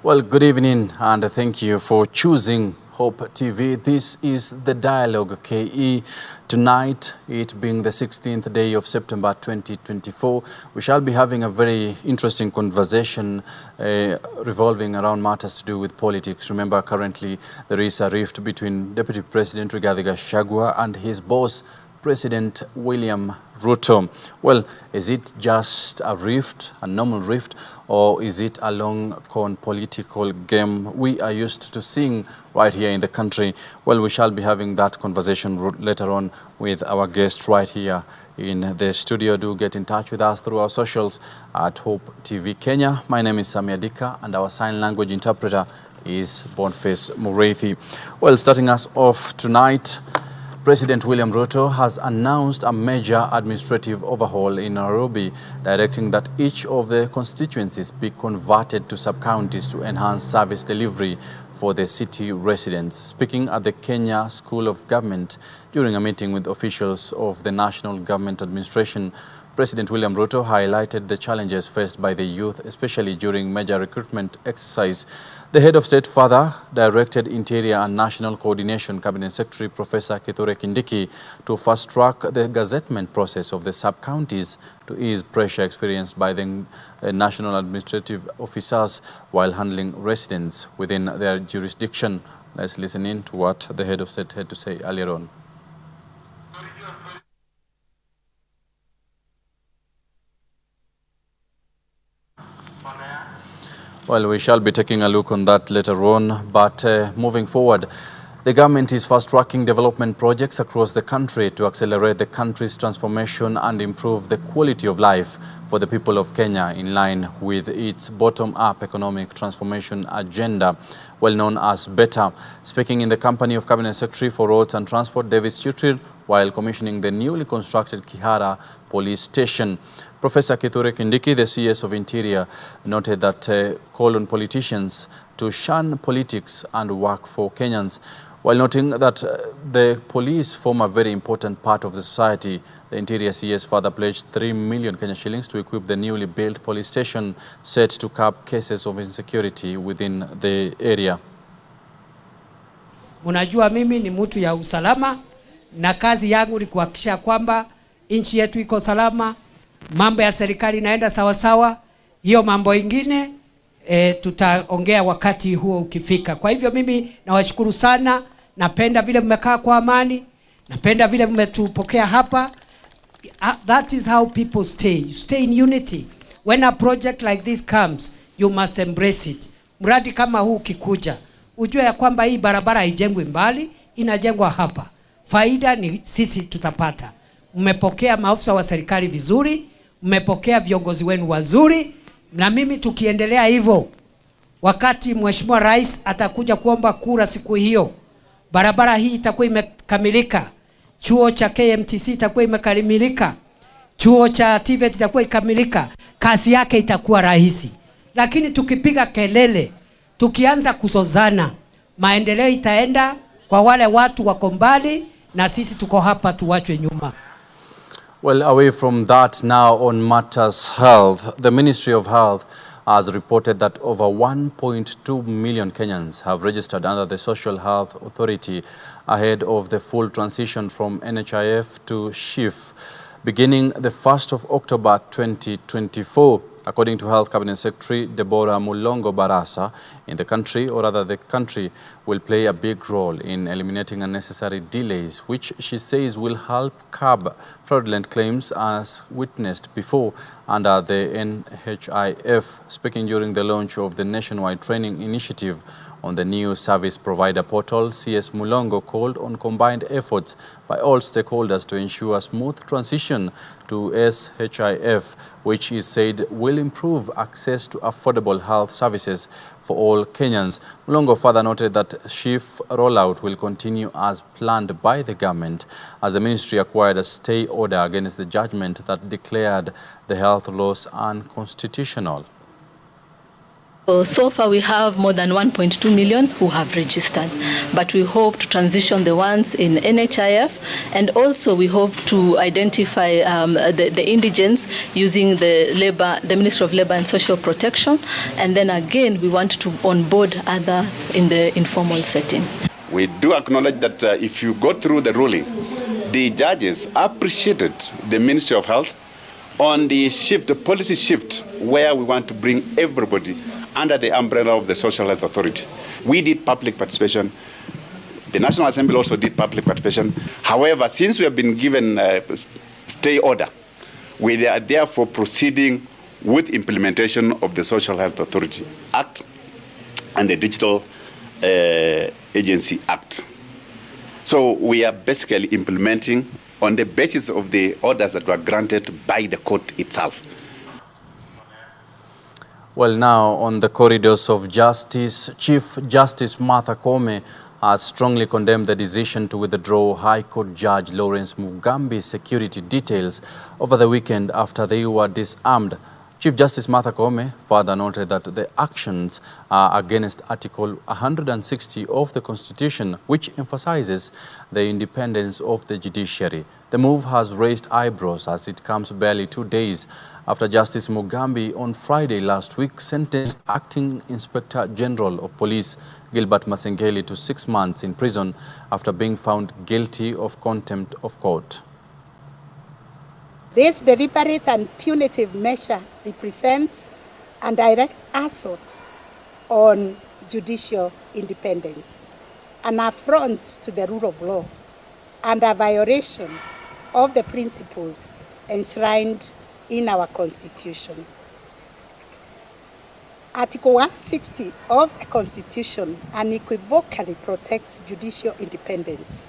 Well, good evening and thank you for choosing Hope TV. This is The Dialogue KE. Tonight, it being the 16th day of September 2024, we shall be having a very interesting conversation revolving around matters to do with politics. Remember, currently there is a rift between Deputy President Rigathi Gachagua and his boss, President William Ruto. Well, is it just a rift, a normal rift, or is it a long-con political game we are used to seeing right here in the country? Well, we shall be having that conversation later on with our guest right here in the studio. Do get in touch with us through our socials at Hope TV Kenya. My name is Sammy Adika and our sign language interpreter is Boniface Mureithi. Well, starting us off tonight, President William Ruto has announced a major administrative overhaul in Nairobi, directing that each of the constituencies be converted to sub-counties to enhance service delivery for the city residents. Speaking at the Kenya School of Government during a meeting with officials of the National Government Administration, President William Ruto highlighted the challenges faced by the youth, especially during major recruitment exercise. The head of state further directed Interior and National Coordination Cabinet Secretary Professor Kithure Kindiki to fast-track the gazettement process of the sub-counties to ease pressure experienced by the national administrative officers while handling residents within their jurisdiction. Let's listen in to what the head of state had to say earlier on. Well, we shall be taking a look on that later on, but moving forward, the government is fast-tracking development projects across the country to accelerate the country's transformation and improve the quality of life for the people of Kenya in line with its bottom-up economic transformation agenda, well known as BETTER. Speaking in the company of Cabinet Secretary for Roads and Transport, Davis Chirchir, while commissioning the newly constructed Kihara Police Station, Professor Kithure Kindiki, the CS of Interior, noted that called on politicians to shun politics and work for Kenyans. While noting that the police form a very important part of the society, the Interior CS further pledged 3 million Kenya shillings to equip the newly built police station set to curb cases of insecurity within the area. Unajua mimi ni mtu ya usalama na kazi yangu ni kuhakikisha kwamba nchi yetu iko salama, mambo ya serikali inaenda sawa sawa. Hiyo mambo ingine tutaongea wakati huo ukifika. Kwa hivyo mimi nawashukuru sana, napenda vile mmekaa kwa amani, napenda vile mmetupokea hapa. That is how people stay. You stay in unity. When a project like this comes, you must embrace it. Mradi kama huu kikuja, ujue ya kwamba hii barabara haijengwi mbali, inajengwa hapa. Faida ni sisi tutapata. Mmepokea maafisa wa serikali vizuri, mmepokea viongozi wenu wazuri, na mimi tukiendelea hivyo, wakati Mheshimiwa Rais atakuja kuomba kura siku hiyo, barabara hii itakuwa imekamilika, chuo cha KMTC itakuwa imekamilika, chuo cha TVET itakuwa ikamilika, kazi yake itakuwa rahisi. Lakini tukipiga kelele, tukianza kusozana, maendeleo itaenda kwa wale watu wako mbali na sisi tuko hapa tuwachwe nyuma. Well, away from that, now on matters health, the Ministry of Health has reported that over 1.2 million Kenyans have registered under the Social Health Authority ahead of the full transition from NHIF to SHIF, beginning the 1st of October 2024. According to Health Cabinet Secretary Deborah Mulongo Barasa, in the country, or rather the country, will play a big role in eliminating unnecessary delays, which she says will help curb fraudulent claims as witnessed before under the NHIF. Speaking during the launch of the nationwide training initiative on the new service provider portal, CS Mulongo called on combined efforts by all stakeholders to ensure a smooth transition to SHIF, which is said will improve access to affordable health services for all Kenyans. Mulongo further noted that SHIF rollout will continue as planned by the government, as the ministry acquired a stay order against the judgment that declared the health laws unconstitutional. So far we have more than 1.2 million who have registered, but we hope to transition the ones in NHIF, and also we hope to identify the indigents using the Ministry of Labor and Social Protection, and then again we want to onboard others in the informal setting. We do acknowledge that if you go through the ruling, the judges appreciated the Ministry of Health on the shift, the policy shift, where we want to bring everybody under the umbrella of the Social Health Authority. We did public participation. The National Assembly also did public participation. However, since we have been given a stay order, we are therefore proceeding with implementation of the Social Health Authority Act and the Digital Agency Act. So we are basically implementing on the basis of the orders that were granted by the court itself. Well, now on the corridors of justice, Chief Justice Martha Koome has strongly condemned the decision to withdraw High Court Judge Lawrence Mugambi's security details over the weekend after they were disarmed. Chief Justice Martha Koome further noted that the actions are against Article 160 of the Constitution, which emphasizes the independence of the judiciary. The move has raised eyebrows as it comes barely 2 days after Justice Mugambi on Friday last week sentenced Acting Inspector General of Police Gilbert Masengeli to 6 months in prison after being found guilty of contempt of court. This deliberate and punitive measure represents a direct assault on judicial independence, an affront to the rule of law, and a violation of the principles enshrined in our Constitution. Article 160 of the Constitution unequivocally protects judicial independence,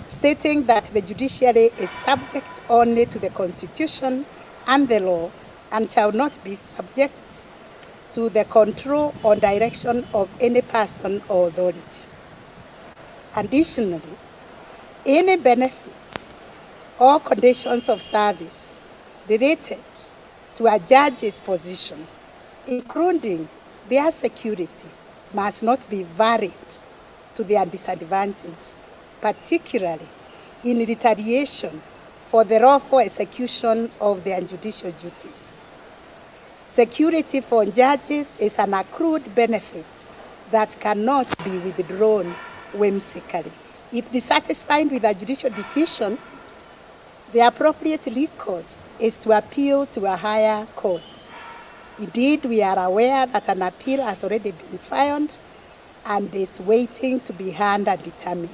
stating that the judiciary is subject only to the Constitution and the law and shall not be subject to the control or direction of any person or authority. Additionally, any benefits or conditions of service related to a judge's position, including their security, must not be varied to their disadvantage, particularly in retaliation for the lawful execution of their judicial duties. Security for judges is an accrued benefit that cannot be withdrawn whimsically. If dissatisfied with a judicial decision, the appropriate recourse is to appeal to a higher court. Indeed, we are aware that an appeal has already been filed and is waiting to be heard and determined.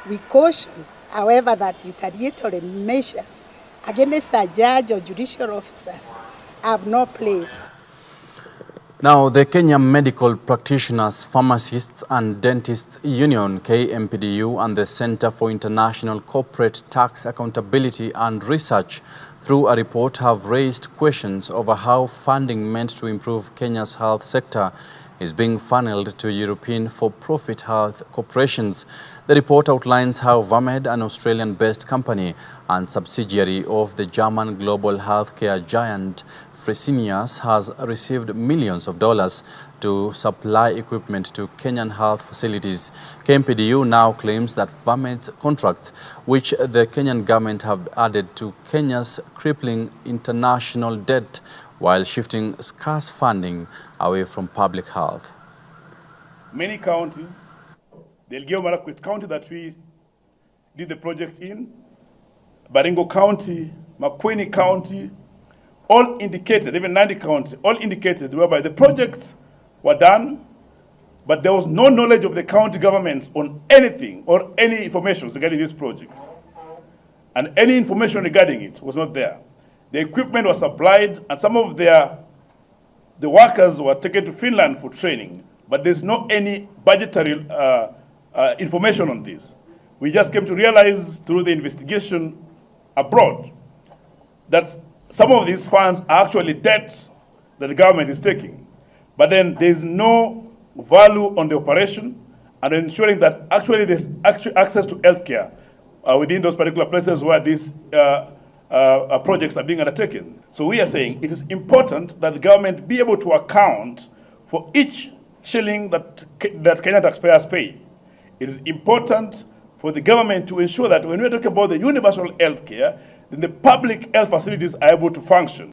We caution, however, that retaliatory measures against a judge or judicial officers have no place. Now, the Kenya Medical Practitioners, Pharmacists and Dentists Union, KMPDU, and the Center for International Corporate Tax Accountability and Research, through a report, have raised questions over how funding meant to improve Kenya's health sector is being funneled to European for-profit health corporations. The report outlines how VAMED, an Australian-based company and subsidiary of the German global healthcare giant Fresenius, has received millions of dollars to supply equipment to Kenyan health facilities. KMPDU now claims that VAMED's contracts, which the Kenyan government have added to Kenya's crippling international debt, while shifting scarce funding away from public health. Many counties, the Elgeyo Marakwet County that we did the project in, Baringo County, Makueni County, all indicated, even Nandi County, all indicated whereby the projects were done, but there was no knowledge of the county governments on anything or any information regarding these projects. And any information regarding it was not there. The equipment was supplied, and some of the workers were taken to Finland for training, but there's no any budgetary information on this. We just came to realize through the investigation abroad that some of these funds are actually debts that the government is taking. But then there's no value on the operation and ensuring that actually there's access to healthcare within those particular places where these projects are being undertaken. So we are saying it is important that the government be able to account for each shilling that Kenyan taxpayers pay. It is important for the government to ensure that when we're talking about the universal health care, then the public health facilities are able to function.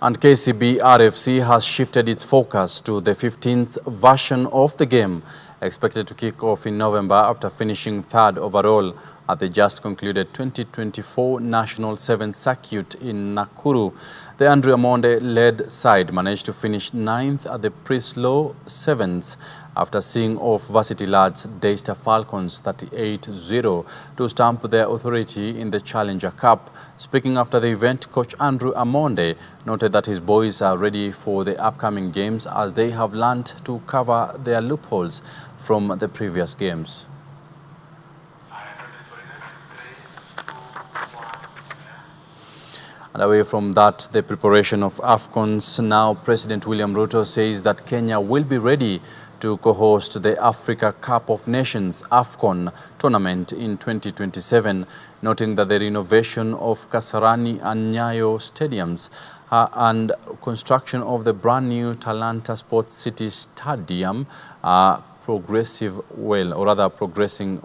And KCB RFC has shifted its focus to the 15th version of the game, expected to kick off in November after finishing third overall at the just concluded 2024 National 7th Circuit in Nakuru. The Andrew Amonde-led side managed to finish 9th at the Prislow Sevens after seeing off Varsity Lads Daystar Falcons 38-0 to stamp their authority in the Challenger Cup. Speaking after the event, Coach Andrew Amonde noted that his boys are ready for the upcoming games as they have learned to cover their loopholes from the previous games. And away from that, the preparation of AFCONs, now President William Ruto says that Kenya will be ready to co-host the Africa Cup of Nations AFCON tournament in 2027, noting that the renovation of Kasarani and Nyayo stadiums and construction of the brand new Talanta Sports City Stadium are progressing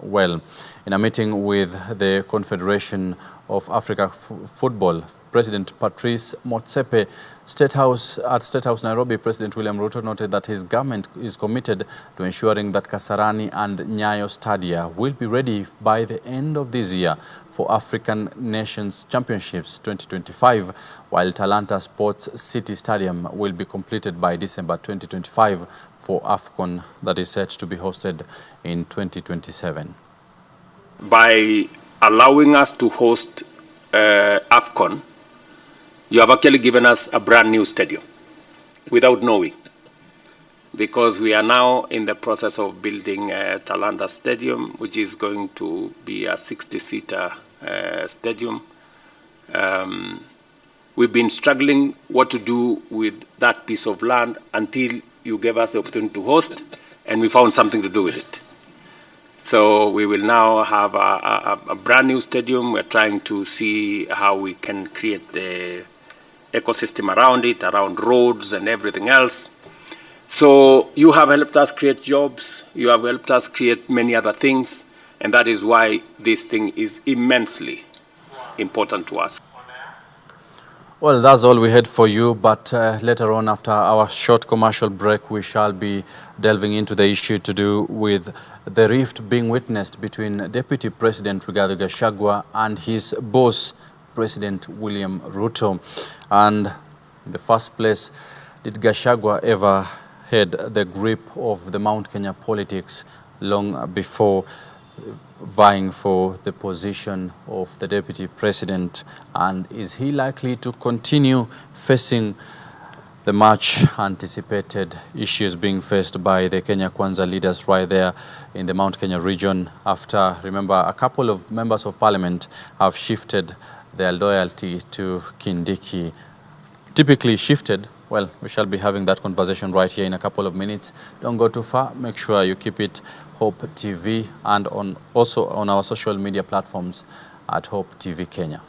well. In a meeting with the Confederation of Africa Football, President Patrice Motsepe, State House Nairobi, President William Ruto noted that his government is committed to ensuring that Kasarani and Nyayo Stadia will be ready by the end of this year for African Nations Championships 2025, while Talanta Sports City Stadium will be completed by December 2025 for AFCON that is set to be hosted in 2027. By allowing us to host AFCON, you have actually given us a brand new stadium without knowing, because we are now in the process of building Talanta Stadium, which is going to be a 60-seater stadium. We've been struggling what to do with that piece of land until you gave us the opportunity to host, and we found something to do with it. So we will now have a brand new stadium. We're trying to see how we can create the ecosystem around it, around roads and everything else. So you have helped us create jobs. You have helped us create many other things. And that is why this thing is immensely important to us. Well, that's all we had for you, but later on, after our short commercial break, we shall be delving into the issue to do with the rift being witnessed between Deputy President Rigathi Gachagua and his boss, President William Ruto. And in the first place, did Gachagua ever had the grip of the Mount Kenya politics long before vying for the position of the Deputy President? And is he likely to continue facing the much anticipated issues being faced by the Kenya Kwanza leaders right there in the Mount Kenya region after, remember, a couple of members of parliament have shifted their loyalty to Kindiki? Typically shifted. Well, we shall be having that conversation right here in a couple of minutes. Don't go too far. Make sure you keep it Hope TV and also on our social media platforms at Hope TV Kenya.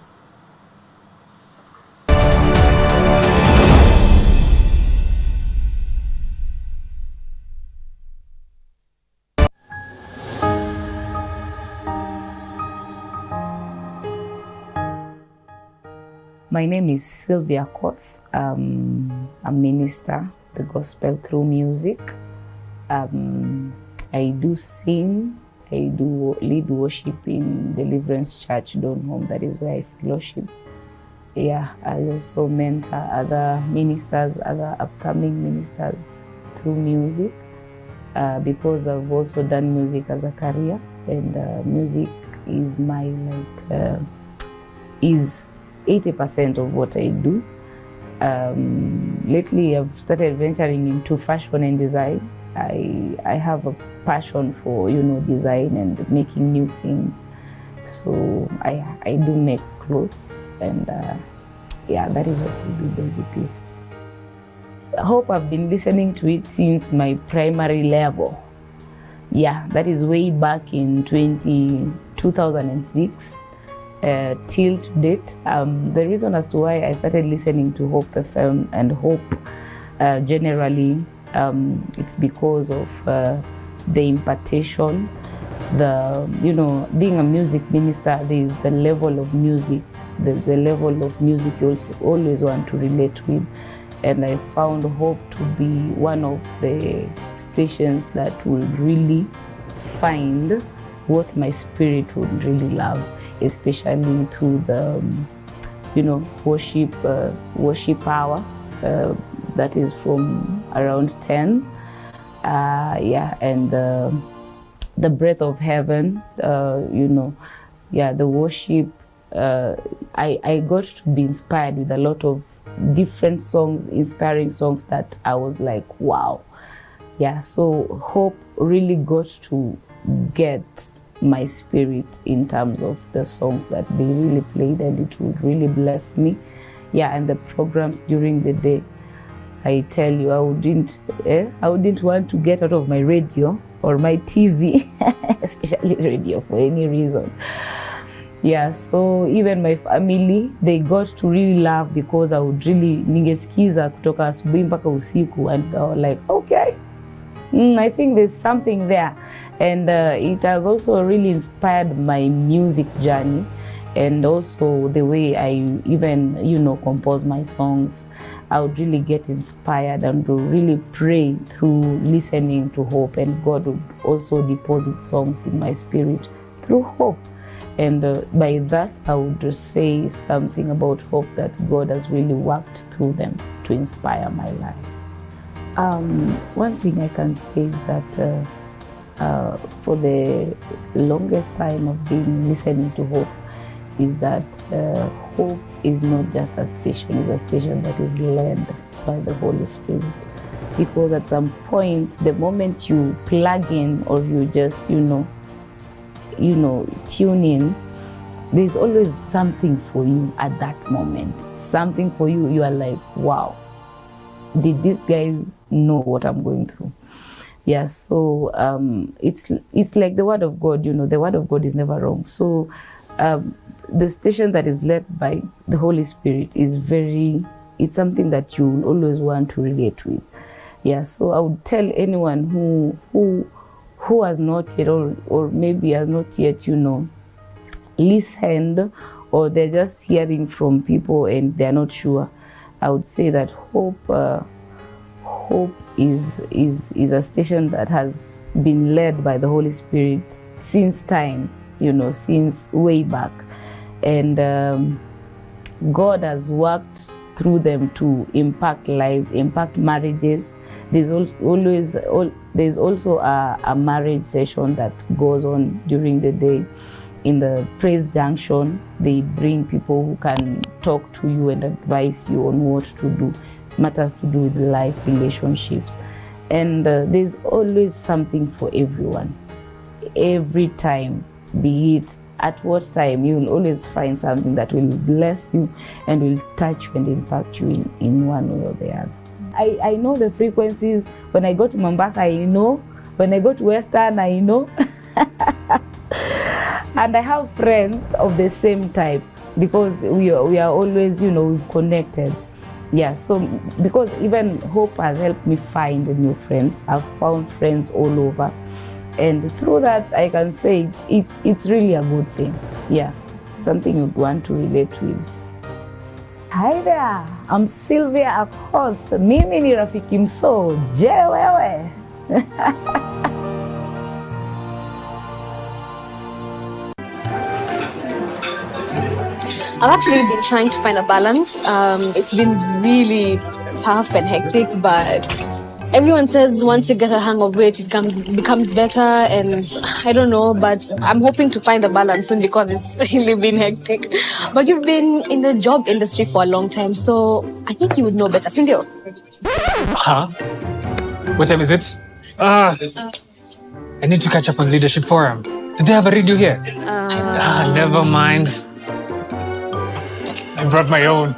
My name is Sylvia Koth. I'm a minister, the gospel through music. I do sing. I do lead worship in Deliverance Church, Donholm. That is where I fellowship. Yeah, I also mentor other ministers, other upcoming ministers through music, because I've also done music as a career, and music is my is 80% of what I do. Lately, I've started venturing into fashion and design. I have a passion for, design and making new things. So I do make clothes, and yeah, that is what I do basically. I hope I've been listening to it since my primary level. Yeah, that is way back in 2006 till to date. The reason as to why I started listening to Hope FM and Hope generally, it's because of the impartation, being a music minister, there is the level of music, the level of music you always want to relate with. And I found Hope to be one of the stations that will really find what my spirit would really love, especially through the, worship hour that is from around 10. And the breath of heaven, the worship. I got to be inspired with a lot of different songs, inspiring songs that I was like, wow. Yeah, so Hope really got to get my spirit in terms of the songs that they really played, and it would really bless me. Yeah, and the programs during the day, I tell you, I wouldn't want to get out of my radio or my TV, especially radio, for any reason. Yeah, so even my family, they got to really laugh because I would really ningesikiza kutoka asubuhi mpaka usiku, and they were like, okay, I think there's something there. And it has also really inspired my music journey, and also the way I even, compose my songs. I would really get inspired and to really pray through listening to Hope, and God would also deposit songs in my spirit through Hope. And by that, I would just say something about Hope, that God has really worked through them to inspire my life. One thing I can say is that for the longest time I've been listening to Hope, is that Hope is not just a station, it's a station that is led by the Holy Spirit. Because at some point, the moment you plug in or you just, tune in, there's always something for you at that moment. Something for you, you are like, wow, did these guys know what I'm going through? Yeah, so it's like the Word of God, the Word of God is never wrong. So the station that is led by the Holy Spirit it's something that you will always want to relate with. Yeah, so I would tell anyone who has not yet, or maybe has not yet, listened, or they're just hearing from people and they're not sure, I would say that Hope is a station that has been led by the Holy Spirit since time, since way back. And God has worked through them to impact lives, impact marriages. There's also a marriage session that goes on during the day. In the Praise Junction, they bring people who can talk to you and advise you on what to do, matters to do with life, relationships. And there's always something for everyone. Every time, be it at what time, you will always find something that will bless you and will touch you and impact you in one way or the other. I know the frequencies. When I go to Mombasa, I know. When I go to Western, I know. And I have friends of the same type, because we are always, we've connected. Yeah, so because even Hope has helped me find new friends. I've found friends all over. And through that, I can say it's really a good thing. Yeah, something you'd want to relate with. Hi there, I'm Sylvia Akoth. Mimi ni rafiki mso. Je wewe? I've actually been trying to find a balance. It's been really tough and hectic, but everyone says once you get a hang of it, it becomes better, and I don't know, but I'm hoping to find a balance soon because it's really been hectic. But you've been in the job industry for a long time, so I think you would know better. Cindy? Huh? What time is it? I need to catch up on Leadership Forum. Do they have a radio here? Never mind. I brought my own.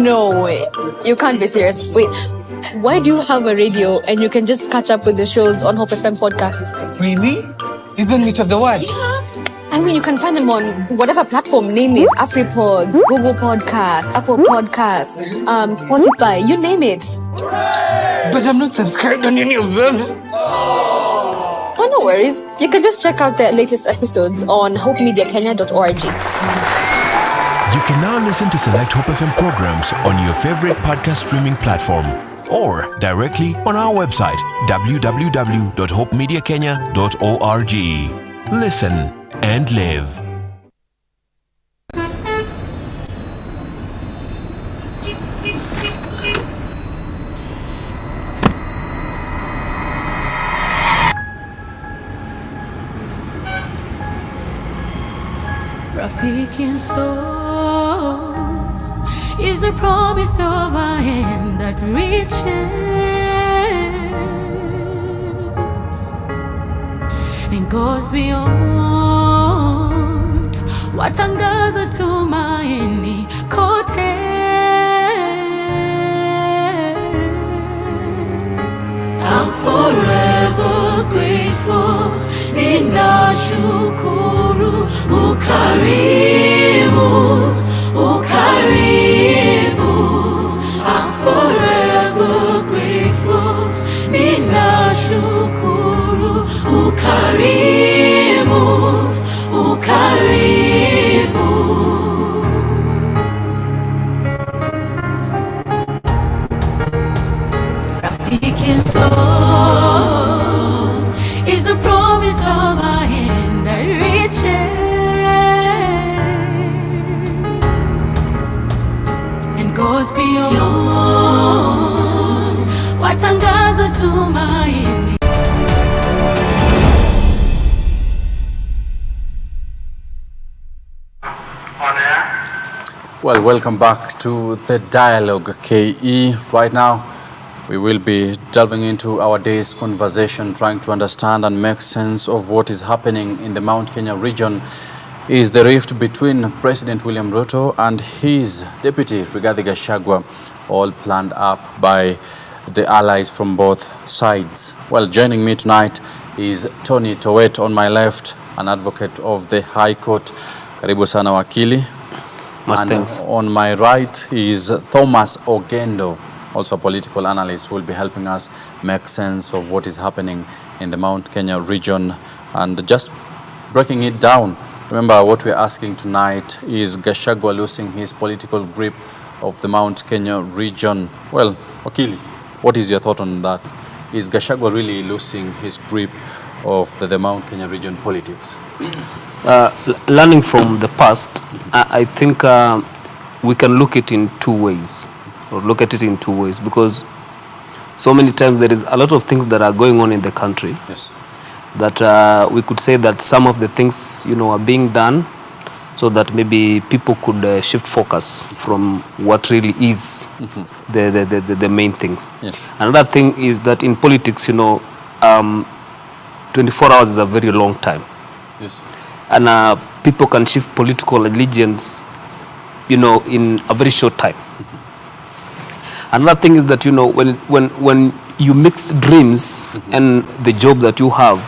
No way. You can't be serious. Wait, why do you have a radio and you can just catch up with the shows on Hope FM podcasts? Really? Even which of the what? I mean, you can find them on whatever platform, name it. AfriPods, Google Podcasts, Apple Podcasts, Spotify, you name it. But I'm not subscribed on any of them. So no worries. You can just check out the latest episodes on hopemediakenya.org. You can now listen to select Hope FM programs on your favorite podcast streaming platform or directly on our website, www.hopemediakenya.org. Listen and live. Rafiki soul is the promise of a hand that reaches and goes beyond what angaza tumaini kote. I'm forever grateful. Ninashukuru ukarimu, ukarimu. I'm forever grateful. Ninashukuru ukarimu, ukarimu. Rafiki soul is a promise of a hand that reaches and goes beyond what angaza tumaini. Well, welcome back to the Dialogue KE. Right now, we will be delving into our day's conversation, trying to understand and make sense of what is happening in the Mount Kenya region. Is the rift between President William Ruto and his deputy, Rigathi Gachagua, all planned up by the allies from both sides? Well, joining me tonight is Tony Towet on my left, an advocate of the High Court. Karibu sana wakili. And thanks. On my right is Thomas Ogendo, also a political analyst who will be helping us make sense of what is happening in the Mount Kenya region and just breaking it down. Remember, what we're asking tonight is Gachagua losing his political grip of the Mount Kenya region. Well, Wakili, what is your thought on that? Is Gachagua really losing his grip of the Mount Kenya region politics? Learning from the past, I think we can look at it in two ways, because so many times there is a lot of things that are going on in the country. Yes. That we could say that some of the things, are being done so that maybe people could shift focus from what really is the main things. Yes. Another thing is that in politics, 24 hours is a very long time. Yes. And people can shift political allegiance, in a very short time. Another thing is that, when you mix dreams and the job that you have,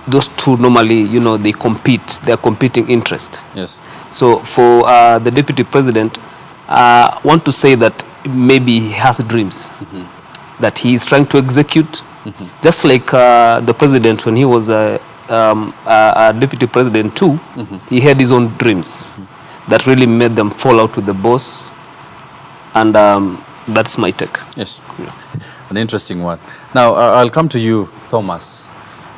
those two normally, they compete. They are competing interests. Yes. So for the deputy president, I want to say that maybe he has dreams that he is trying to execute, just like the president when he was a deputy president too. He had his own dreams that really made them fall out with the boss, and that's my take. Yes. Yeah. An interesting one. Now, I'll come to you, Thomas.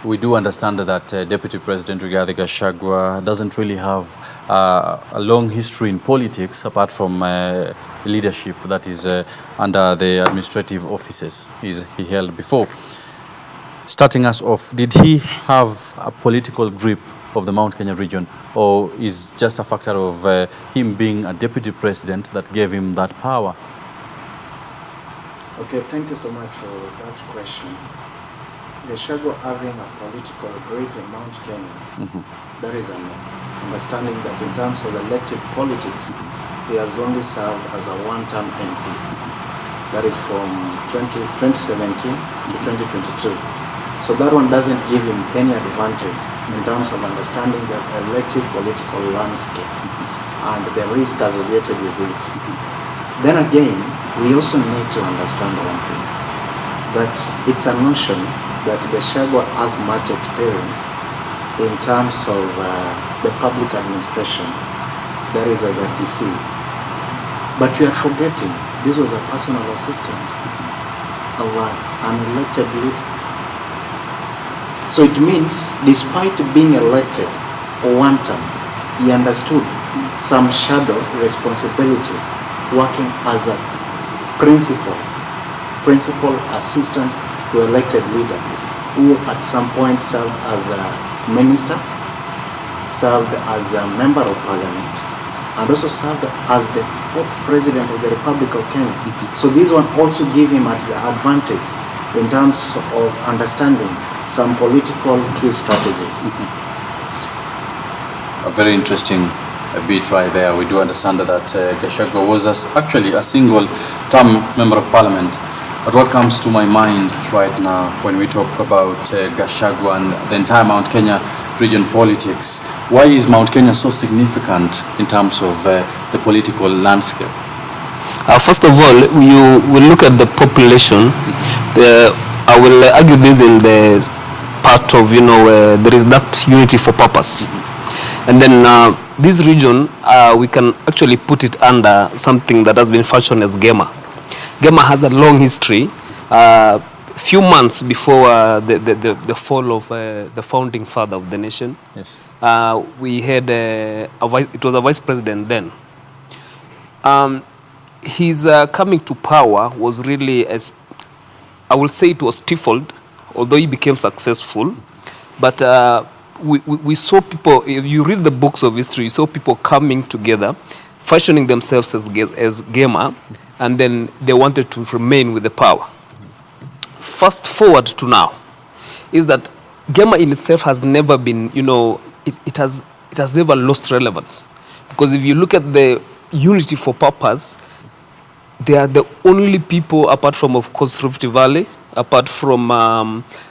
We do understand that Deputy President Rigathi Gachagua doesn't really have a long history in politics apart from leadership that is under the administrative offices he held before. Starting us off, did he have a political grip of the Mount Kenya region, or is just a factor of him being a deputy president that gave him that power? Okay, thank you so much for that question. Gachagua having a political grip in Mount Kenya, that is an understanding that in terms of elected politics, he has only served as a one-term MP. that is from 2017 to 2022. So that one doesn't give him any advantage in terms of understanding the elective political landscape and the risk associated with it. Then again, we also need to understand one thing, that it's a notion that Gachagua has much experience in terms of the public administration, that is as a DC. But we are forgetting, this was a personal assistant of an elected leader. So it means, despite being elected one term, he understood some shadow responsibilities working as a principal assistant to elected leader, who at some point served as a minister, served as a member of parliament, and also served as the fourth president of the Republic of Kenya. So this one also gave him an advantage in terms of understanding some political key strategies. A very interesting bit right there. We do understand that Gachagua was actually a single-term member of parliament. But what comes to my mind right now when we talk about Gachagua and the entire Mount Kenya region politics, why is Mount Kenya so significant in terms of the political landscape? First of all, you will look at the population. I will argue this in the part of, there is that unity for purpose. And then this region, we can actually put it under something that has been fashioned as Gema. Gema has a long history. Few months before the fall of the founding father of the nation, yes. We had it was a vice president then. His coming to power was really, I will say it was stifled, although he became successful. But we saw people, if you read the books of history, you saw people coming together, fashioning themselves as Gema, and then they wanted to remain with the power. Fast forward to now, is that Gema in itself has never been, it has never lost relevance. Because if you look at the unity for purpose, they are the only people, apart from, of course, Rift Valley, apart from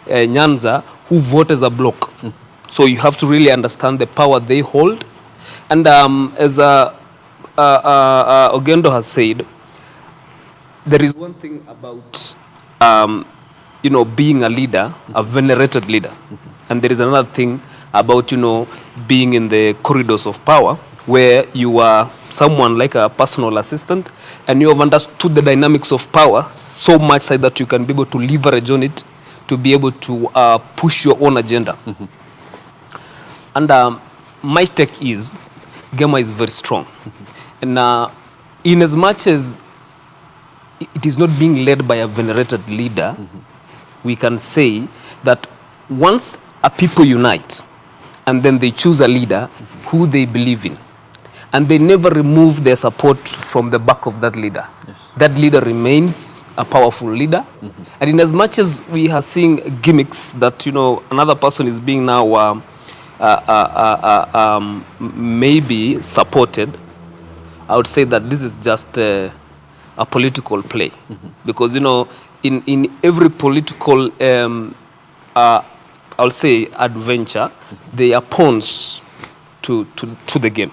Nyanza, who vote as a bloc. So you have to really understand the power they hold. And as Ogendo has said, there is one thing about being a leader, a venerated leader. And there is another thing about, being in the corridors of power, where you are someone like a personal assistant, and you have understood the dynamics of power so much so that you can be able to leverage on it to be able to push your own agenda. And my take is, Gema is very strong. And in as much as it is not being led by a venerated leader, we can say that once a people unite and then they choose a leader who they believe in, and they never remove their support from the back of that leader, that leader remains a powerful leader. And in as much as we are seeing gimmicks that, another person is being now maybe supported, I would say that this is just a political play. Because, in every political, I'll say, adventure, they are pawns to the game.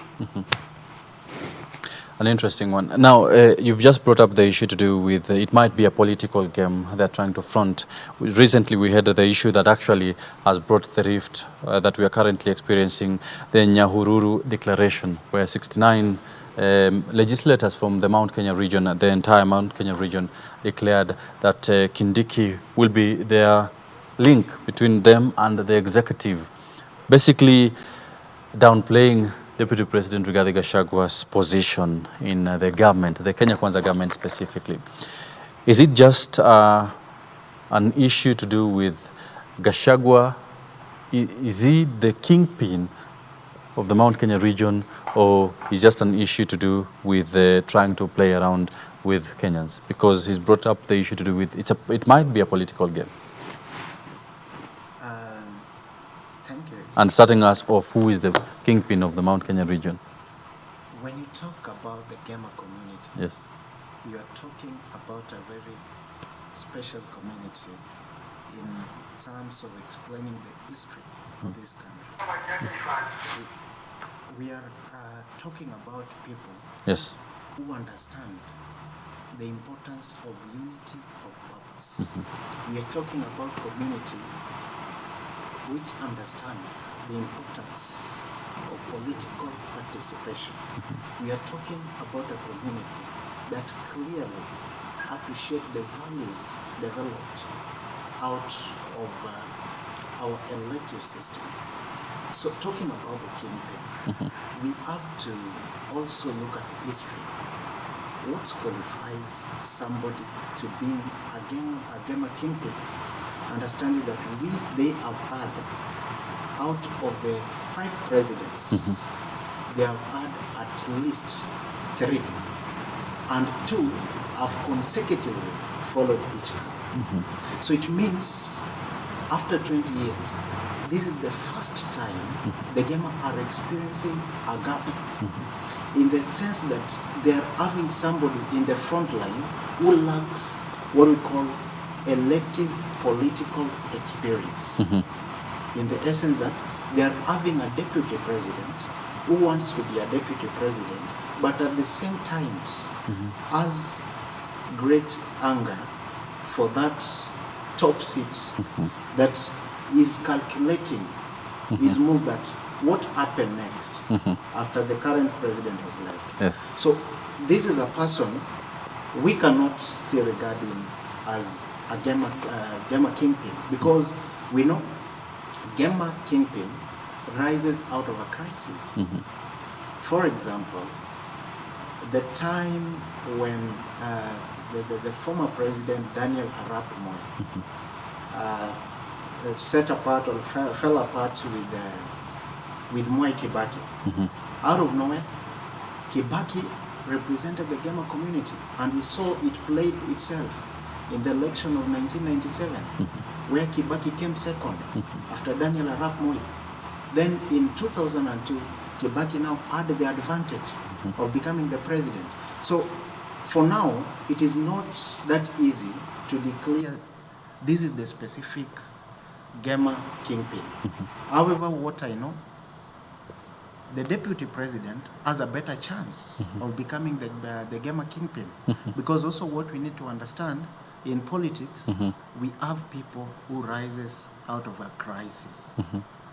An interesting one. Now, you've just brought up the issue to do with it might be a political game they're trying to front. Recently, we had the issue that actually has brought the rift that we are currently experiencing, the Nyahururu Declaration, where 69 legislators from the Mount Kenya region, the entire Mount Kenya region, declared that Kindiki will be their link between them and the executive, basically downplaying Deputy President Rigathi Gachagua's position in the government, the Kenya Kwanza government specifically. Is it just an issue to do with Gachagua? Is he the kingpin of the Mount Kenya region, or is just an issue to do with trying to play around with Kenyans? Because he's brought up the issue to do with, it might be a political game. Thank you. And starting us off, who is the kingpin of the Mount Kenya region? When you talk about the Gema community, yes, you are talking about a very special community in terms of explaining the history of this country. We are talking about people Yes. who understand the importance of unity of purpose. We are talking about community which understand the importance of political participation. We are talking about a community that clearly appreciate the values developed out of our elective system. So talking about the kingpin, we have to also look at the history. What qualifies somebody to be again a kingpin? Understanding that they have had, out of the 5 presidents, they have had at least 3, and 2 have consecutively followed each other. So it means after 20 years, this is the first time the Gema are experiencing a gap, in the sense that they are having somebody in the front line who lacks what we call elective political experience. In the essence that they are having a deputy president who wants to be a deputy president, but at the same time has great anger for that top seat, that is calculating his move, that what happened next after the current president has left. Yes. So this is a person, we cannot still regard him as a Gema kingpin, because we know Gema kingpin rises out of a crisis. For example, the time when the former president Daniel Arap Moi set apart or fell apart with Mwai Kibaki. Out of nowhere, Kibaki represented the Gema community, and we saw it played itself in the election of 1997, where Kibaki came second after Daniel Arap Moi. Then in 2002, Kibaki now had the advantage of becoming the president. So for now, it is not that easy to declare this is the specific Gema kingpin. However, what I know, the deputy president has a better chance of becoming the Gema kingpin, because also what we need to understand in politics, we have people who rises out of a crisis,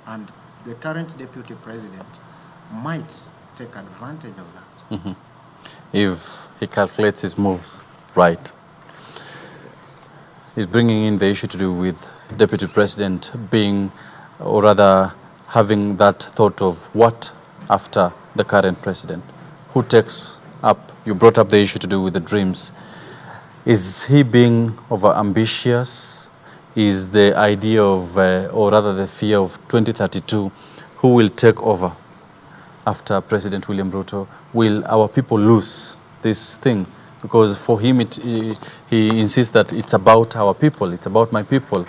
and the current deputy president might take advantage of that. If he calculates his moves right. He's bringing in the issue to do with deputy president being, or rather having that thought of what after the current president. Who takes up, you brought up the issue to do with the dreams. Is he being over ambitious? Is the idea of, or rather the fear of 2032, who will take over after President William Ruto? Will our people lose this thing? Because for him, he insists that it's about our people, it's about my people.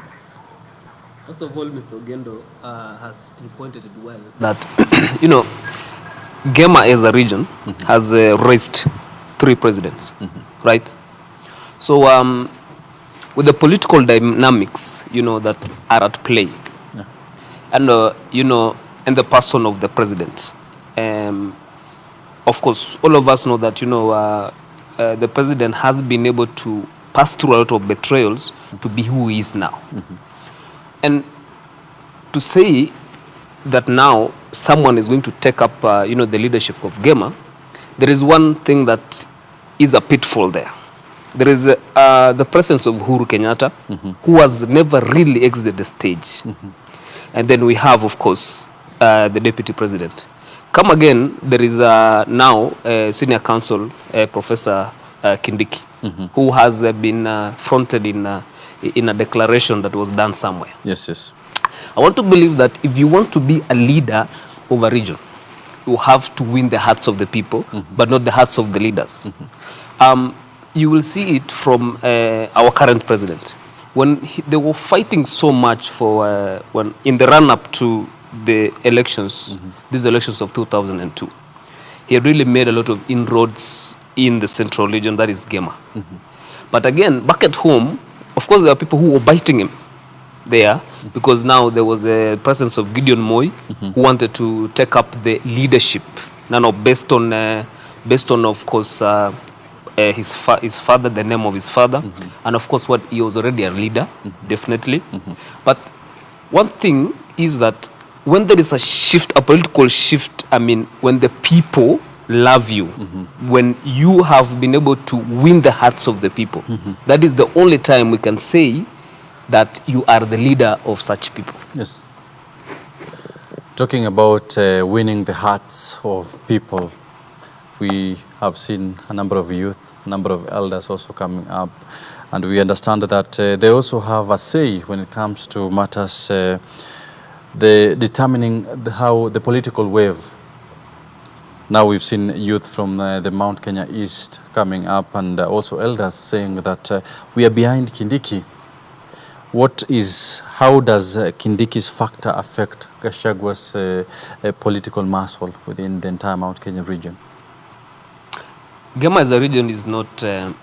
First of all, Mr. Ogendo has pinpointed it well that, you know, Gema as a region has raised 3 presidents, right? So with the political dynamics, you know, that are at play, and, you know, and the person of the president, of course, all of us know that, you know, the president has been able to pass through a lot of betrayals to be who he is now. And to say that now someone is going to take up, you know, the leadership of Gema, there is one thing that is a pitfall there. There is the presence of Uhuru Kenyatta, who has never really exited the stage. And then we have, of course, the deputy president. Come again, there is now senior counsel, Professor Kindiki, who has been fronted in a declaration that was done somewhere. Yes, yes. I want to believe that if you want to be a leader of a region, you have to win the hearts of the people, but not the hearts of the leaders. You will see it from our current president. When they were fighting so much for, when in the run-up to the elections, these elections of 2002, he really made a lot of inroads in the central region, that is Gema. But again, back at home, of course, there are people who were biting him there because now there was a presence of Gideon Moi who wanted to take up the leadership. Now, based on, of course, his father, the name of his father, and of course, what he was already a leader, definitely. But one thing is that when there is a shift, a political shift, I mean, when the people love you, when you have been able to win the hearts of the people, that is the only time we can say that you are the leader of such people. Yes. Talking about winning the hearts of people, we have seen a number of youth, a number of elders also coming up, and we understand that they also have a say when it comes to matters determining how the political wave. Now we've seen youth from the Mount Kenya East coming up, and also elders saying that we are behind Kindiki. How does Kindiki's factor affect Gachagwa's political muscle within the entire Mount Kenya region? Gema as a region is not a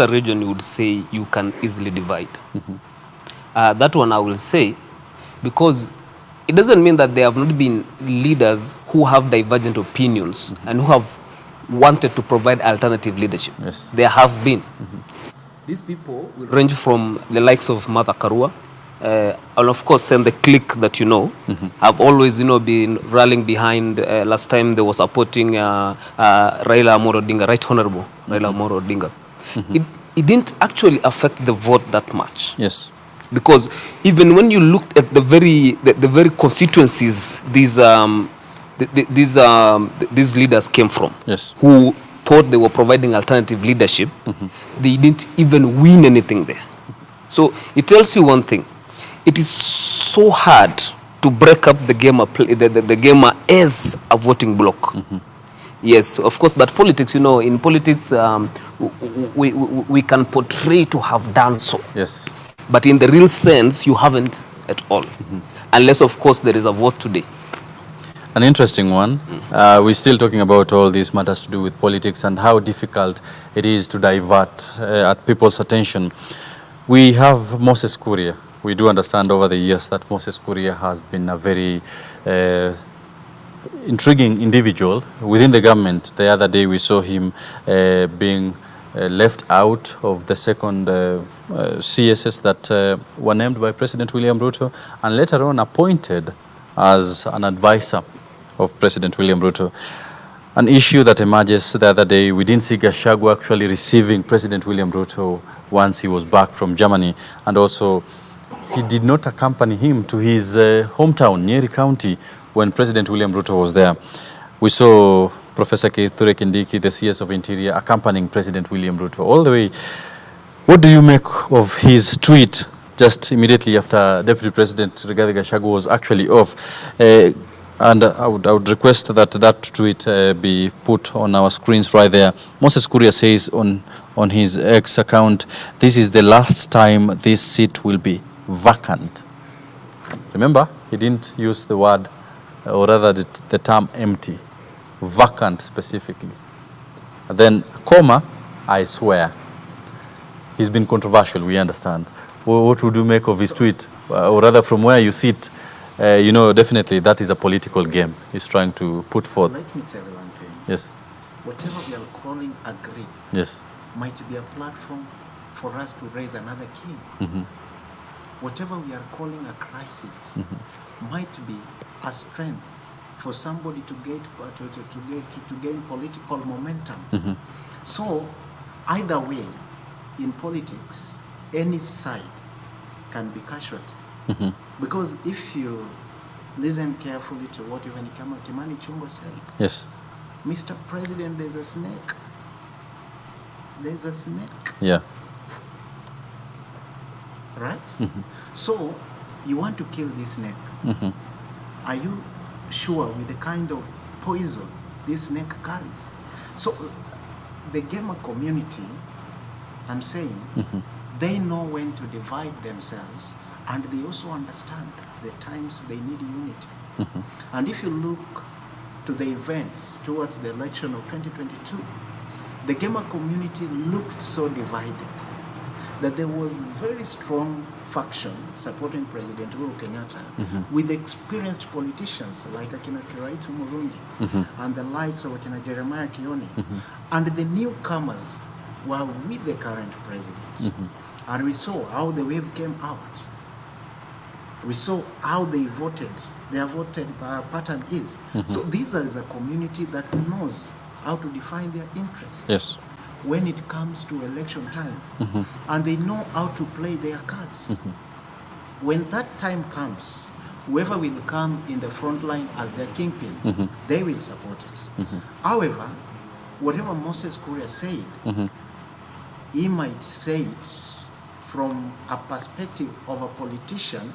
region you would say you can easily divide. That one I will say, because it doesn't mean that there have not been leaders who have divergent opinions and who have wanted to provide alternative leadership. Yes. There have been. These people will range from the likes of Martha Karua, and of course, and the clique that you know, have always, been rallying behind. Last time they were supporting Raila Amolo Odinga, Right Honorable Raila Amolo Odinga. It didn't actually affect the vote that much. Yes. Because even when you looked at the very constituencies these leaders came from, yes, who thought they were providing alternative leadership, they didn't even win anything there. So it tells you one thing: it is so hard to break up the Gema as a voting bloc. Yes, of course, but politics, in politics, we can portray to have done so. Yes. But in the real sense, you haven't at all. Unless, of course, there is a vote today. An interesting one. We're still talking about all these matters to do with politics and how difficult it is to divert at people's attention. We have Moses Kuria. We do understand over the years that Moses Kuria has been a very intriguing individual within the government. The other day we saw him being left out of the second CSS that were named by President William Ruto and later on appointed as an advisor of President William Ruto. An issue that emerges the other day, we didn't see Gachagua actually receiving President William Ruto once he was back from Germany, and also he did not accompany him to his hometown, Nyeri County, when President William Ruto was there. We saw Professor Kithure Kindiki, the CS of Interior, accompanying President William Ruto all the way. What do you make of his tweet just immediately after Deputy President Rigathi Gachagua was actually off? And I would request that tweet be put on our screens right there. Moses Kuria says on his X account, "This is the last time this seat will be vacant." Remember, he didn't use the word, or rather the term empty, vacant specifically. And then, comma, "I swear." He's been controversial, we understand. What would you make of his tweet? Or rather, from where you sit, definitely that is a political game he's trying to put forth. Let me tell you one thing. Yes. Whatever we are calling agree, yes, might be a platform for us to raise another king. Whatever we are calling a crisis might be a strength for somebody to gain political momentum. So either way, in politics, any side can be casualty. Because if you listen carefully to what even Kimani Chungwa said, yes, Mr. President, there's a snake. There's a snake. Yeah. Right? So you want to kill this snake. Are you sure with the kind of poison this snake carries? So the gamer community, I'm saying, they know when to divide themselves, and they also understand the times they need unity. And if you look to the events towards the election of 2022, the gamer community looked so divided that there was very strong faction supporting President Uhuru Kenyatta with experienced politicians like Akina Kiraitu Murungi and the likes of Akina Jeremiah Kioni. And the newcomers were with the current president. And we saw how the wave came out. We saw how they voted. Their voting pattern is. So these are a community that knows how to define their interests. Yes. When it comes to election time, and they know how to play their cards. When that time comes, whoever will come in the front line as their kingpin, they will support it. However, whatever Moses Kuria said, he might say it from a perspective of a politician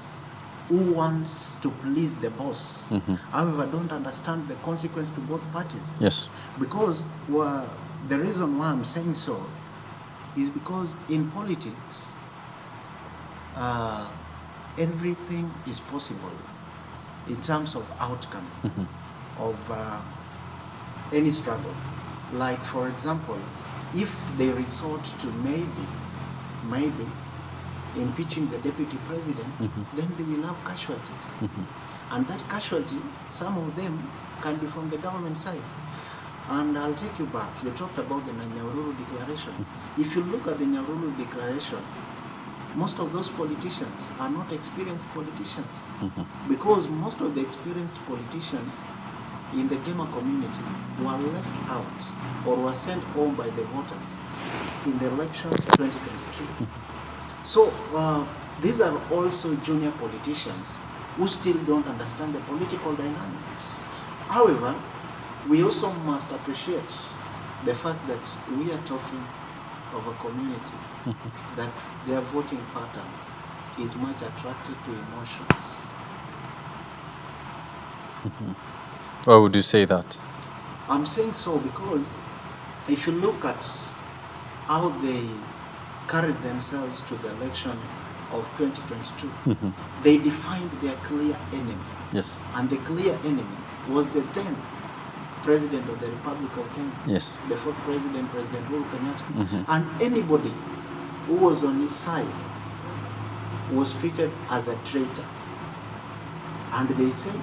who wants to please the boss. However, don't understand the consequence to both parties. Yes. Because the reason why I'm saying so is because in politics, everything is possible in terms of outcome of any struggle. Like, for example, if they resort to maybe impeaching the deputy president, then they will have casualties. And that casualty, some of them can be from the government side. And I'll take you back. You talked about the Nyahururu Declaration. If you look at the Nyahururu Declaration, most of those politicians are not experienced politicians. Because most of the experienced politicians in the gamer community were left out or were sent home by the voters in the election 2022. So these are also junior politicians who still don't understand the political dynamics. However, we also must appreciate the fact that we are talking of a community that their voting pattern is much attracted to emotions. Why would you say that? I'm saying so because if you look at how they carried themselves to the election of 2022, they defined their clear enemy. Yes. And the clear enemy was the then President of the Republic of Kenya, yes, the fourth President, President Uhuru Kenyatta. And anybody who was on his side was treated as a traitor. And they said,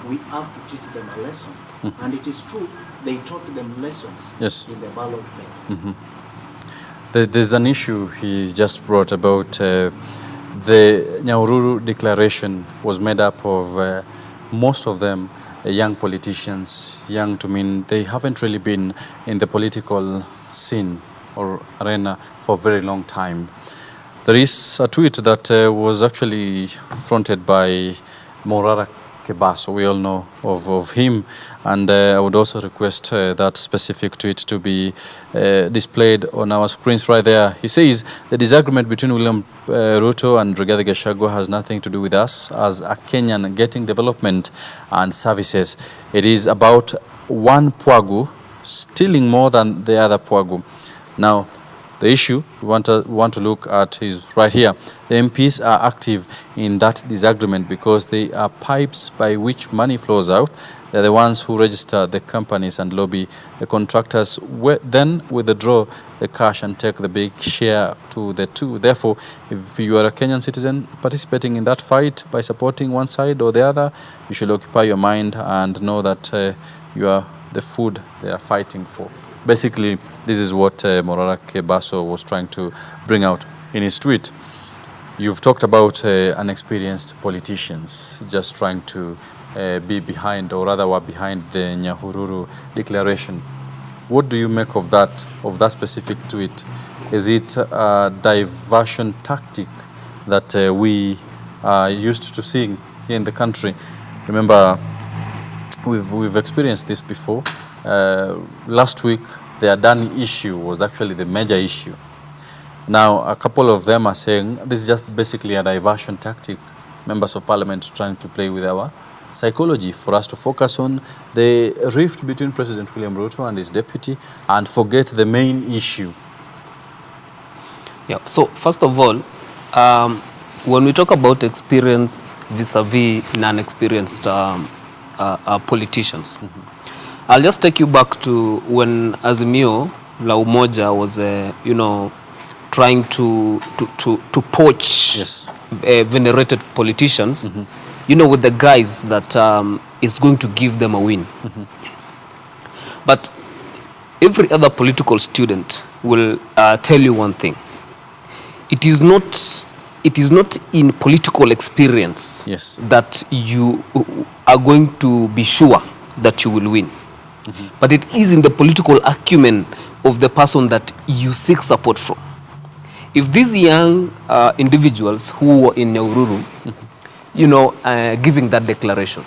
we have to teach them a lesson. And it is true, they taught them lessons in the ballot papers. There's an issue he just brought about the Nyahururu Declaration was made up of most of them young politicians, young to mean they haven't really been in the political scene or arena for a very long time. There is a tweet that was actually fronted by Morara Kebaso. We all know of him, and I would also request that specific tweet to be displayed on our screens right there. He says, the disagreement between William Ruto and Rigathi Gachagua has nothing to do with us as a Kenyan getting development and services. It is about one Pwagu stealing more than the other Pwagu. Now, the issue we want to look at is right here. The MPs are active in that disagreement because they are pipes by which money flows out. They're the ones who register the companies and lobby the contractors, then withdraw the cash and take the big share to the two. Therefore, if you are a Kenyan citizen participating in that fight by supporting one side or the other, you should occupy your mind and know that you are the food they are fighting for. Basically, this is what Morara Kebaso was trying to bring out in his tweet. You've talked about unexperienced politicians just trying to be behind, or rather were behind, the Nyahururu Declaration. What do you make of that specific tweet? Is it a diversion tactic that we are used to seeing here in the country? Remember, we've experienced this before. Last week, the Adani issue was actually the major issue. Now, a couple of them are saying this is just basically a diversion tactic. Members of Parliament trying to play with our psychology for us to focus on the rift between President William Ruto and his deputy and forget the main issue. Yeah. So first of all, when we talk about experience vis-a-vis non-experienced politicians, I'll just take you back to when Azimio La Umoja was, trying to poach venerated politicians, with the guise that is going to give them a win. But every other political student will tell you one thing. It is not in political experience that you are going to be sure that you will win. But it is in the political acumen of the person that you seek support from. If these young individuals who were in Nyahururu, giving that declaration,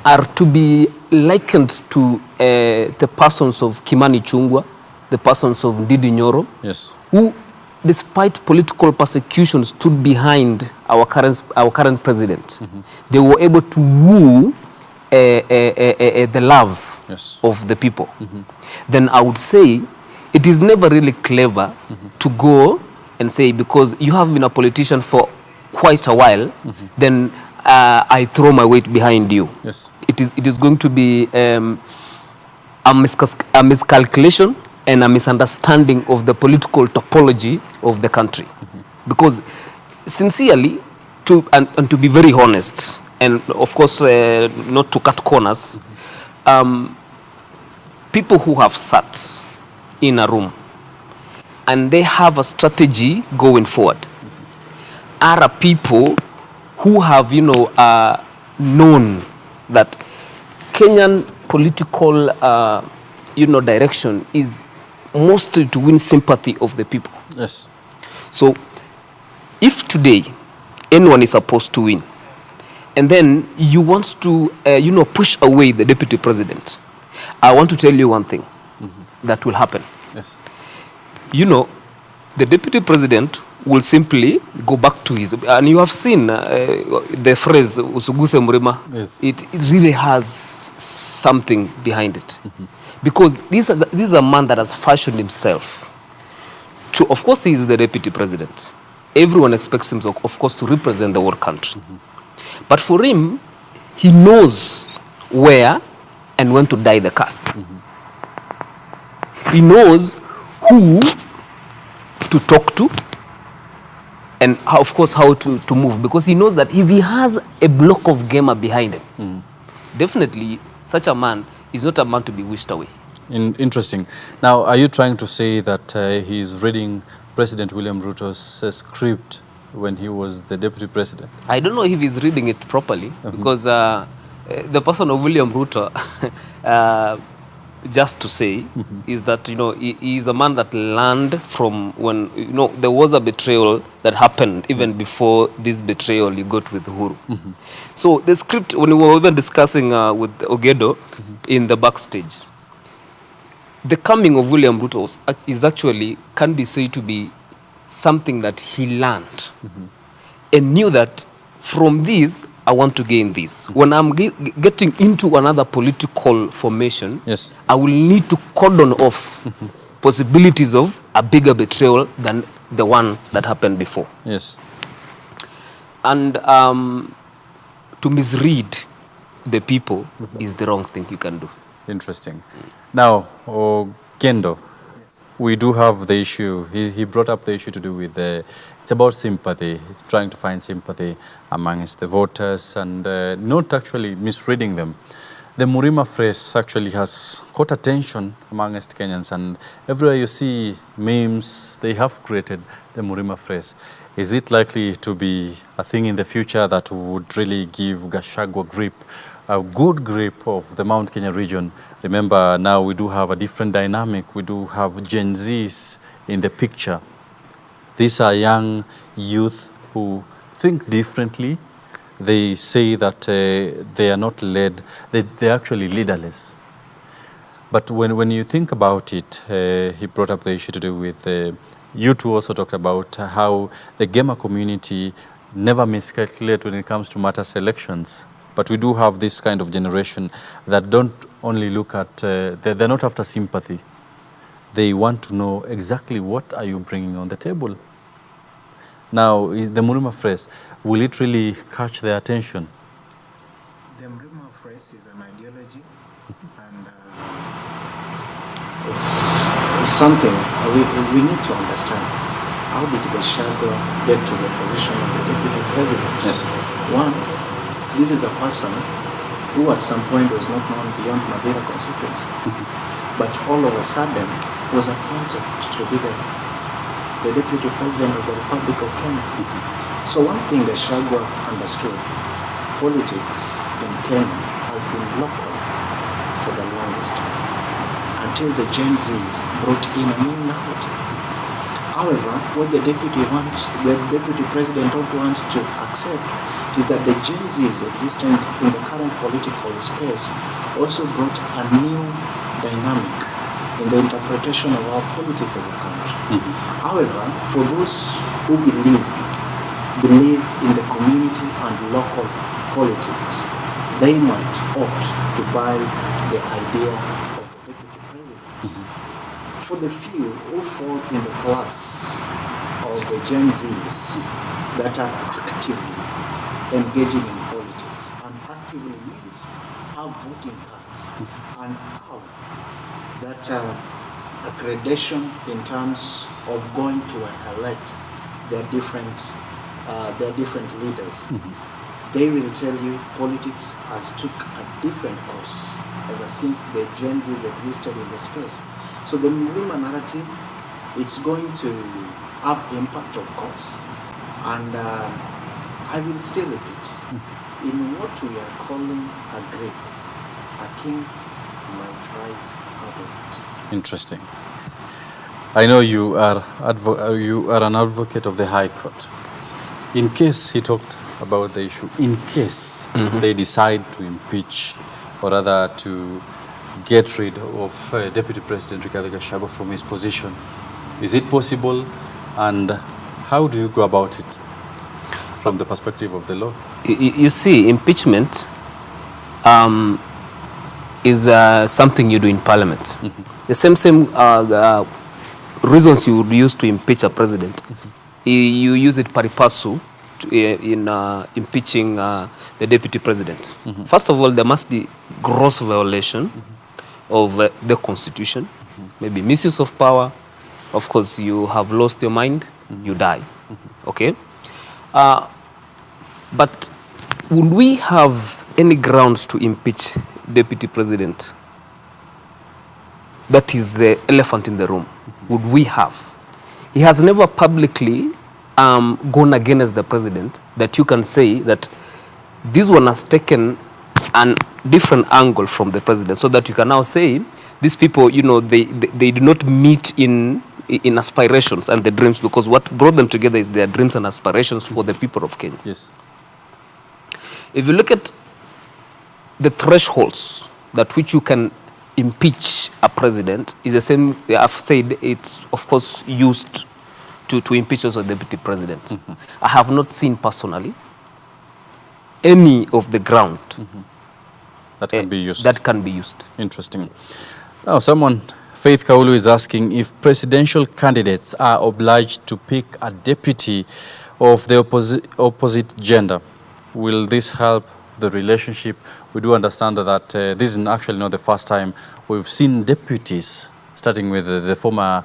are to be likened to the persons of Kimani Chungwa, the persons of Ndidi Nyoro, who, despite political persecution, stood behind our current president. They were able to woo the love of the people. Then I would say it is never really clever to go and say, because you have been a politician for quite a while, then I throw my weight behind you. It is going to be a miscalculation and a misunderstanding of the political topology of the country. Because sincerely, to be very honest, and of course not to cut corners, people who have sat in a room and they have a strategy going forward are people who have known that Kenyan political direction is mostly to win sympathy of the people. So if today anyone is supposed to win, and then you want to push away the deputy president, I want to tell you one thing that will happen. The deputy president will simply go back to his, and you have seen the phrase usuguse murima. It really has something behind it, because this is a man that has fashioned himself to, of course he is the deputy president. Everyone expects him, of course, to represent the whole country. But for him, he knows where and when to die the cast. He knows who to talk to and how, of course, how to move, because he knows that if he has a block of gamer behind him, definitely such a man is not a man to be wished away. Interesting. Now, are you trying to say that he's reading President William Ruto's script when he was the deputy president? I don't know if he's reading it properly, because the person of William Ruto, just to say, is that he is a man that learned from when there was a betrayal that happened even before this betrayal he got with Uhuru. So the script, when we were even discussing with Ogedo in the backstage, the coming of William Ruto is actually, can be said to be something that he learned and knew that from this I want to gain this. When I'm getting into another political formation, I will need to cordon off possibilities of a bigger betrayal than the one that happened before. And to misread the people is the wrong thing you can do. Interesting. Now, Kendo, we do have the issue, he brought up the issue to do with it's about sympathy, trying to find sympathy amongst the voters and not actually misreading them. The Murima phrase actually has caught attention amongst Kenyans, and everywhere you see memes, they have created the Murima phrase. Is it likely to be a thing in the future that would really give Gachagua a good grip of the Mount Kenya region? Remember, now we do have a different dynamic. We do have Gen Zs in the picture. These are young youth who think differently. They say that they are not led, they're actually leaderless. But when you think about it, he brought up the issue to do with, you two also talked about how the gamer community never miscalculate when it comes to matter selections. But we do have this kind of generation that don't only look at, they're not after sympathy. They want to know exactly what are you bringing on the table. Now, the Murima phrase, will it really catch their attention? The Murima phrase is an ideology, and something we need to understand. How did Gachagua get to the position of the deputy president? Yes. One, this is a person who at some point was not known beyond Madeira constituency, but all of a sudden was appointed to be the deputy president of the Republic of Kenya. So one thing Gachagua understood, politics in Kenya has been local for the longest time, until the Gen Zs brought in a new narrative. However, what the deputy president also wants to accept is that the Gen Zs existing in the current political space also brought a new dynamic in the interpretation of our politics as a country. However, for those who believe in the community and local politics, they might opt to buy the idea of the deputy president. For the few who fall in the class of the Gen Zs that are actively engaging in politics, and actively means have voting cards and have that accreditation in terms of going to elect their different leaders. They will tell you politics has took a different course ever since the Gen Zs existed in the space. So the Mlima narrative, it's going to have impact, of course, and I will still repeat, in what we are calling a grape, a king might rise out of it. Interesting. I know you are an advocate of the High Court. In case he talked about the issue, in case they decide to impeach, or rather to get rid of Deputy President Rigathi Gachagua from his position, is it possible, and how do you go about it from the perspective of the law? You see, impeachment is something you do in Parliament. The same reasons you would use to impeach a president, you use it pari passu in impeaching the deputy president. First of all, there must be gross violation of the constitution, maybe misuse of power. Of course, you have lost your mind, you die. Okay? But would we have any grounds to impeach deputy president? That is the elephant in the room. Would we have? He has never publicly gone against the president that you can say that this one has taken a different angle from the president, so that you can now say these people, you know, they do not meet in aspirations and the dreams, because what brought them together is their dreams and aspirations for the people of Kenya. Yes. If you look at the thresholds that which you can impeach a president, is the same. I've said it's of course used to impeach also the deputy president. I have not seen personally any of the ground that can be used. That can be used. Interesting. Now, Faith Kaulu is asking if presidential candidates are obliged to pick a deputy of the opposite gender. Will this help the relationship? We do understand that this is actually not the first time we've seen deputies, starting with the former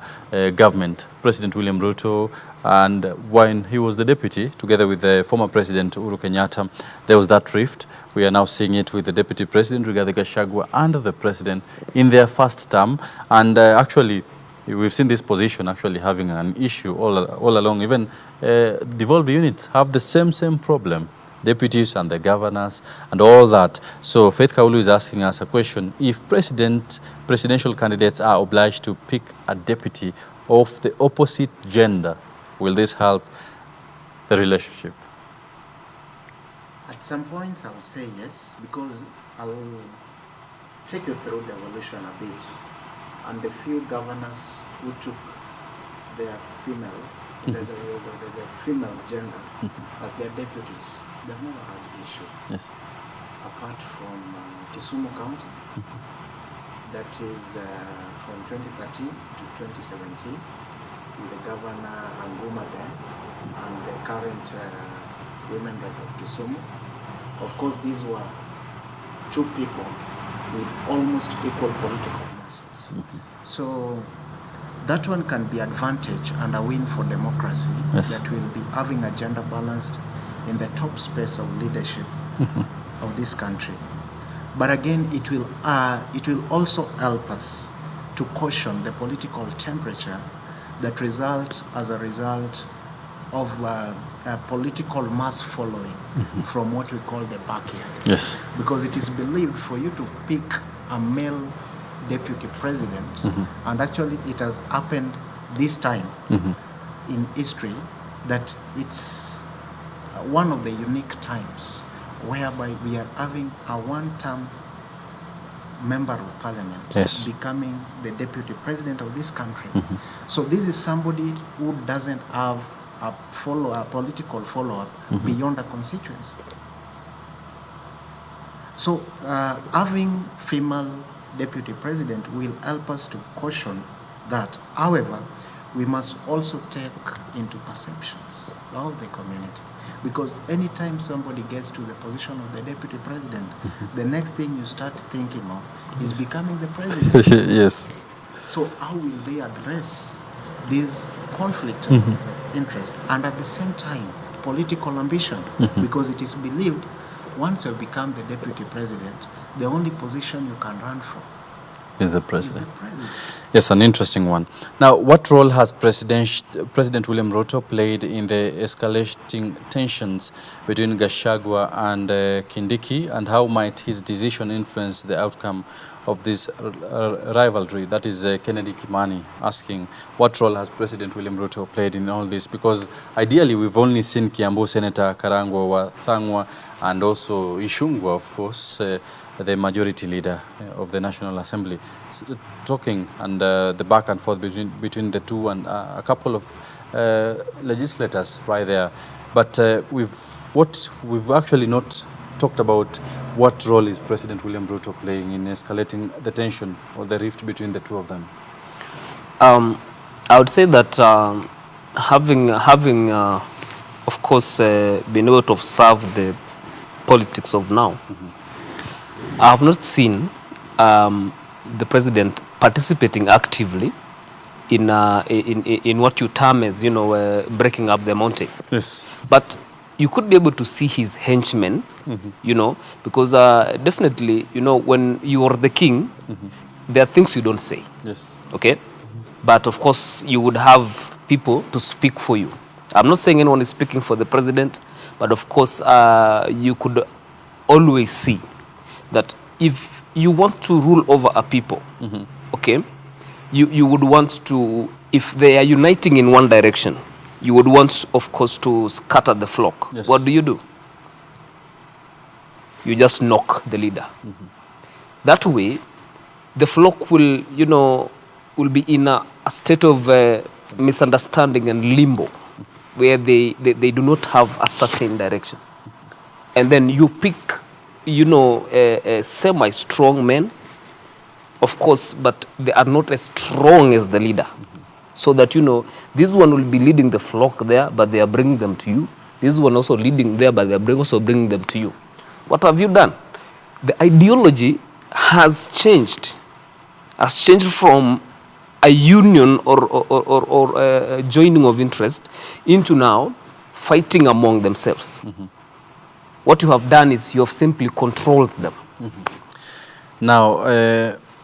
government, President William Ruto, and when he was the deputy, together with the former president Uhuru Kenyatta, there was that rift. We are now seeing it with the deputy president, Rigathi Gachagua, and the president in their first term. And actually, we've seen this position actually having an issue all along. Even devolved units have the same problem. Deputies and the governors and all that. So Faith Kaulu is asking us a question: if presidential candidates are obliged to pick a deputy of the opposite gender, will this help the relationship? At some point I'll say yes, because I'll take you through the evolution a bit. And the few governors who took their female, the female gender as their deputies, they've never had issues. Yes. Apart from Kisumu County, that is from 2013 to 2017, with the governor Anguma there, and the current women rep of Kisumu. Of course, these were two people with almost equal political muscles. So that one can be advantage and a win for democracy, that will be having agenda balanced in the top space of leadership of this country. But again, it will also help us to caution the political temperature that results as a result of a political mass following from what we call the backyard. Yes. Because it is believed for you to pick a male deputy president, and actually it has happened this time in history, that it's one of the unique times whereby we are having a one-term member of parliament becoming the deputy president of this country. So this is somebody who doesn't have a political follow-up beyond a constituency. So having female deputy president will help us to caution that. However, we must also take into perceptions of the community, because anytime somebody gets to the position of the deputy president, the next thing you start thinking of is becoming the president. Yes. So how will they address this conflict of interest and at the same time political ambition? Because it is believed once you have become the deputy president, the only position you can run for is the president. Yes, an interesting one. Now, what role has President William Ruto played in the escalating tensions between Gachagua and Kindiki, and how might his decision influence the outcome of this rivalry? That is Kennedy Kimani asking, what role has President William Ruto played in all this? Because ideally, we've only seen Kiambu Senator Karangwa Wathangwa and also Ishungwa, of course, the majority leader of the National Assembly, talking, and the back and forth between the two, and a couple of legislators right there. But we've actually not talked about what role is President William Ruto playing in escalating the tension or the rift between the two of them. I would say that having of course been able to observe the politics of now, I have not seen the president participating actively in what you term as, breaking up the mountain. Yes. But you could be able to see his henchmen, because definitely, when you are the king, there are things you don't say. Yes. Okay? But of course, you would have people to speak for you. I'm not saying anyone is speaking for the president, but of course, you could always see that if you want to rule over a people, okay, you would want to, if they are uniting in one direction, you would want, of course, to scatter the flock. Yes. What do? You just knock the leader. That way, the flock will, will be in a state of misunderstanding and limbo, where they do not have a certain direction. And then you pick, a semi-strong men, of course, but they are not as strong as the leader. So that, this one will be leading the flock there, but they are bringing them to you. This one also leading there, but they are also bringing them to you. What have you done? The ideology has changed. Has changed from a union or a joining of interest into now fighting among themselves. What you have done is you have simply controlled them. Now,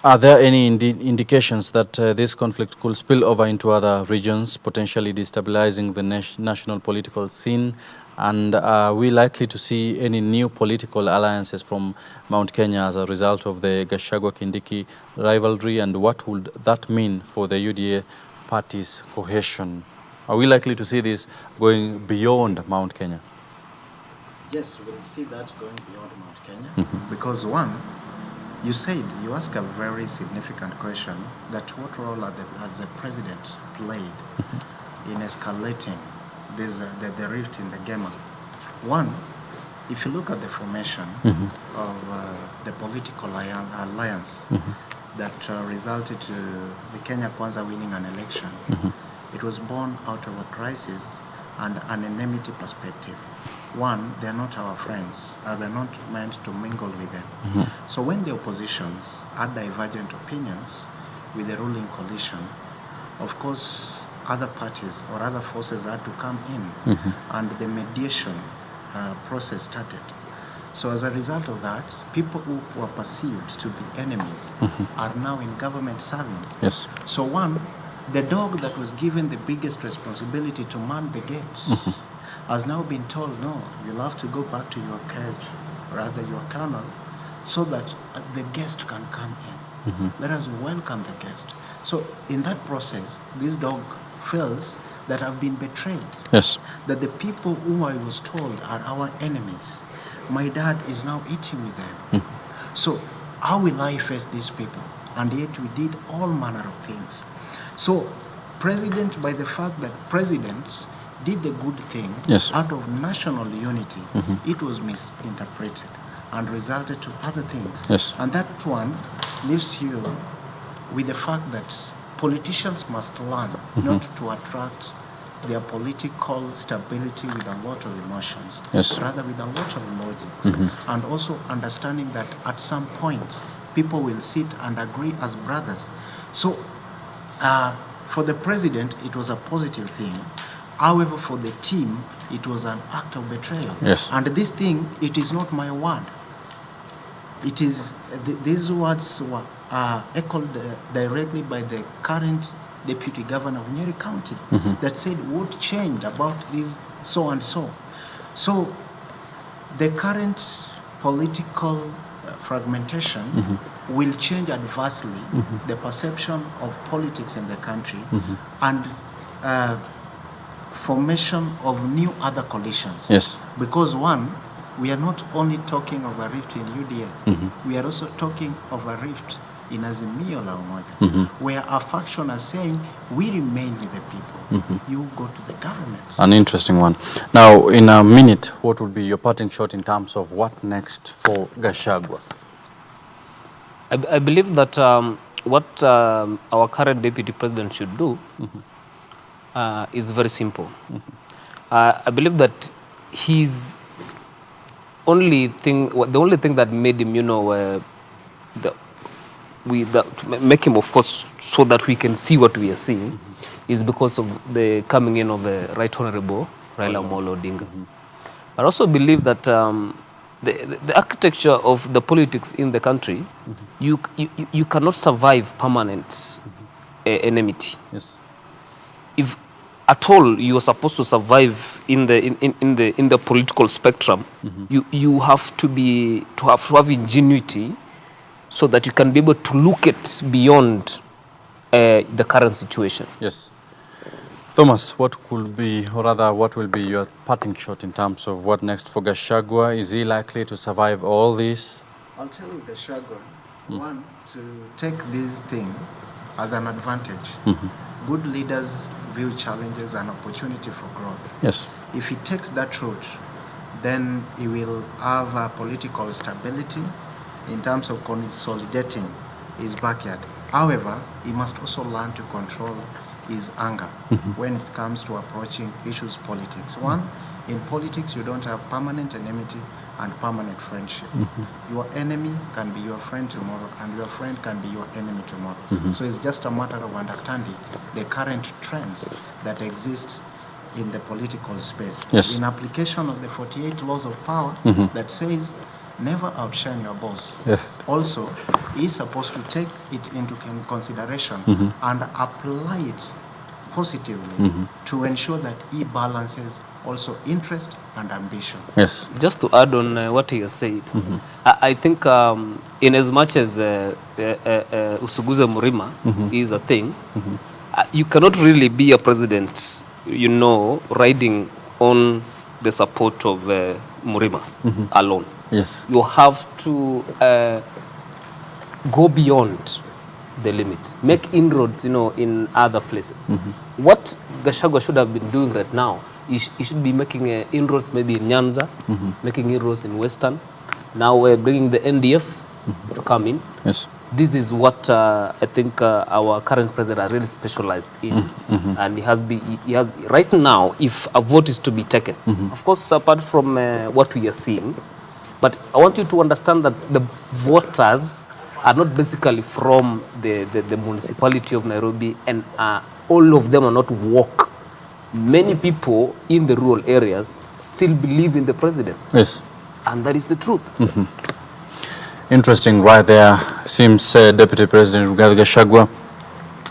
are there any indications that this conflict could spill over into other regions, potentially destabilizing the national political scene? And are we likely to see any new political alliances from Mount Kenya as a result of the Gachagua-Kindiki rivalry? And what would that mean for the UDA party's cohesion? Are we likely to see this going beyond Mount Kenya? Yes, we'll see that going beyond Mount Kenya. Because one, you asked a very significant question, that what role has the president played in escalating the rift in the game? One, if you look at the formation of the political alliance that resulted to the Kenya Kwanza winning an election, it was born out of a crisis and an enmity perspective. One, they're not our friends, we're not meant to mingle with them. So when the oppositions had divergent opinions with the ruling coalition, of course, other parties or other forces had to come in, and the mediation process started. So as a result of that, people who were perceived to be enemies are now in government serving. Yes. So one, the dog that was given the biggest responsibility to man the gates has now been told, no, you'll have to go back to your cage, rather your kennel, so that the guest can come in. Let us welcome the guest. So in that process, this dog feels that I've been betrayed. Yes. That the people whom I was told are our enemies, my dad is now eating with them. So how will I face these people? And yet we did all manner of things. So president, by the fact that presidents did the good thing out of national unity, it was misinterpreted and resulted to other things. Yes. And that one leaves you with the fact that politicians must learn not to attract their political stability with a lot of emotions, rather with a lot of logic, and also understanding that at some point people will sit and agree as brothers. So for the president, it was a positive thing. However, for the team, it was an act of betrayal. Yes. And this thing, it is not my word. It is, these words were echoed directly by the current deputy governor of Nyeri County that said what changed about this so and so. So the current political fragmentation will change adversely the perception of politics in the country and formation of new other coalitions. Yes. Because one, we are not only talking of a rift in UDA, we are also talking of a rift in Azimio la Umoja, where a faction are saying, we remain with the people, you go to the government. An interesting one. Now, in a minute, what will be your parting shot in terms of what next for Gachagua? I believe that what our current deputy president should do is very simple. I believe that his the only thing that made him, make him, of course, so that we can see what we are seeing, is because of the coming in of the Right Honorable Raila Amolo Odinga. I also believe that the architecture of the politics in the country, you cannot survive permanent enmity. Yes. If at all you are supposed to survive in the political spectrum, you have to have ingenuity, so that you can be able to look at beyond the current situation. Yes. Thomas, what will be your parting shot in terms of what next for Gachagua? Is he likely to survive all this? I'll tell you, Gachagua, one, to take this thing as an advantage. Good leaders view challenges and opportunity for growth. Yes. If he takes that route, then he will have a political stability in terms of consolidating his backyard. However, he must also learn to control his anger when it comes to approaching issues politics. One, in politics you don't have permanent enmity and permanent friendship. Your enemy can be your friend tomorrow, and your friend can be your enemy tomorrow. So it's just a matter of understanding the current trends that exist in the political space. Yes. In application of the 48 laws of power that says never outshine your boss. Also, he's supposed to take it into consideration and apply it positively to ensure that he balances also interest and ambition. Yes. Just to add on what he has said, I think in as much as Usuguze Murima is a thing, you cannot really be a president, riding on the support of Murima alone. Yes. You have to go beyond the limit, make inroads, in other places. What Gachagua should have been doing right now, he should be making inroads maybe in Nyanza, making inroads in Western. Now we're bringing the NDF to come in. Yes. This is what I think our current president are really specialized in, and he has right now. If a vote is to be taken, of course, apart from what we are seeing, but I want you to understand that the voters are not basically from the municipality of Nairobi and all of them are not woke. Many people in the rural areas still believe in the president. Yes. And that is the truth. Interesting right there. Seems Deputy President Rigathi Gachagua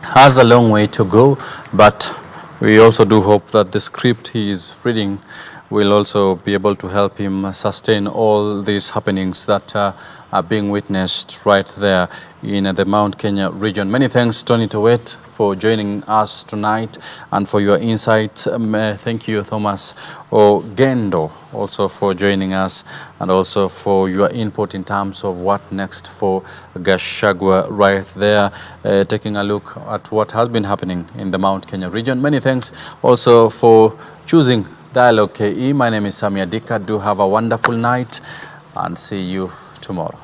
has a long way to go, but we also do hope that the script he is reading will also be able to help him sustain all these happenings that are being witnessed right there in the Mount Kenya region. Many thanks, Tony Towet, for joining us tonight and for your insights. Thank you, Thomas Ogendo, also for joining us and also for your input in terms of what next for Gachagua right there, taking a look at what has been happening in the Mount Kenya region. Many thanks also for choosing Dialogue KE. My name is Sammy Adika. Do have a wonderful night and see you tomorrow.